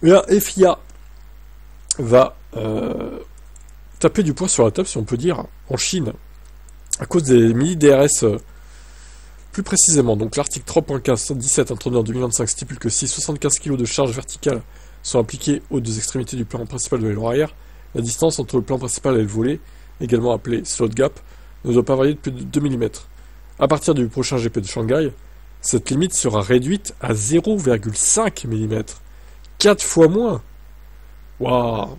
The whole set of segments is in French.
Et là, FIA va taper du poing sur la table, si on peut dire, en Chine, à cause des mini DRS. Plus précisément, donc l'article 3.15-17 introduit en 2025 stipule que si 75 kg de charge verticale sont appliqués aux deux extrémités du plan principal de l'aileron arrière, la distance entre le plan principal et le volet, également appelé slot gap, ne doit pas varier de plus de 2 mm. À partir du prochain GP de Shanghai, cette limite sera réduite à 0,5 mm. 4 fois moins. Waouh,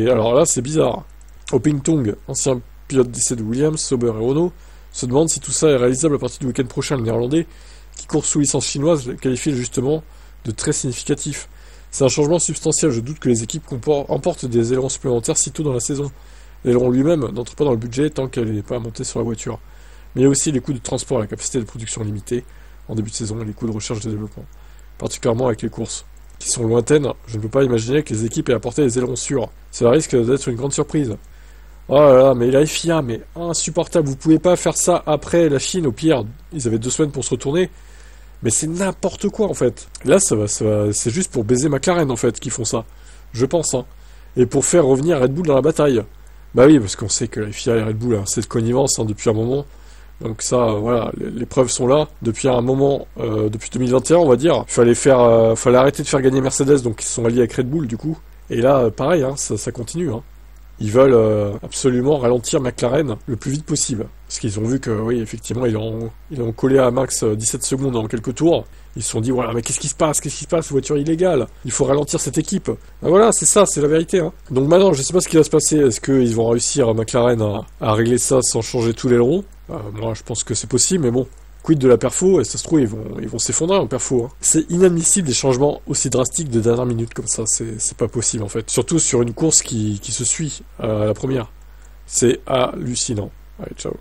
alors là c'est bizarre. Au Ping-Tong, ancien pilote d'essai de Williams, Sauber et Renault, se demande si tout ça est réalisable à partir du week-end prochain. Le néerlandais, qui court sous licence chinoise, qualifie justement de très significatif. C'est un changement substantiel, je doute que les équipes emportent des ailerons supplémentaires si tôt dans la saison. L'aileron lui-même n'entre pas dans le budget tant qu'elle n'est pas montée sur la voiture. Mais il y a aussi les coûts de transport et la capacité de production limitée en début de saison et les coûts de recherche et de développement. Particulièrement avec les courses, qui sont lointaines, je ne peux pas imaginer que les équipes aient apporté des ailerons sûrs. Cela risque d'être une grande surprise. Oh là là, mais la FIA, mais insupportable, vous pouvez pas faire ça après la Chine, au pire, ils avaient 2 semaines pour se retourner, mais c'est n'importe quoi en fait. Là, c'est juste pour baiser McLaren en fait qu'ils font ça, je pense, hein. Et pour faire revenir Red Bull dans la bataille. Bah oui, parce qu'on sait que la FIA et Red Bull, c'est de connivence depuis un moment, donc ça, voilà, les preuves sont là, depuis un moment, depuis 2021 on va dire, fallait arrêter de faire gagner Mercedes, donc ils se sont alliés avec Red Bull du coup, et là, pareil, hein, ça continue, hein. Ils veulent absolument ralentir McLaren le plus vite possible. Parce qu'ils ont vu que, oui, effectivement, ils ont collé à Max 17 secondes en quelques tours. Ils se sont dit, voilà, mais qu'est-ce qui se passe? Qu'est-ce qui se passe? Voiture illégale. Il faut ralentir cette équipe. Ben voilà, c'est ça, c'est la vérité, hein. Donc maintenant, je sais pas ce qui va se passer. Est-ce qu'ils vont réussir, McLaren, à régler ça sans changer tout l'aileron? Moi, je pense que c'est possible, mais bon. Quid de la perfo, et ça se trouve, ils vont s'effondrer en perfo, hein. C'est inadmissible des changements aussi drastiques de dernière minute comme ça, c'est pas possible en fait. Surtout sur une course qui se suit à la première. C'est hallucinant. Allez, ciao.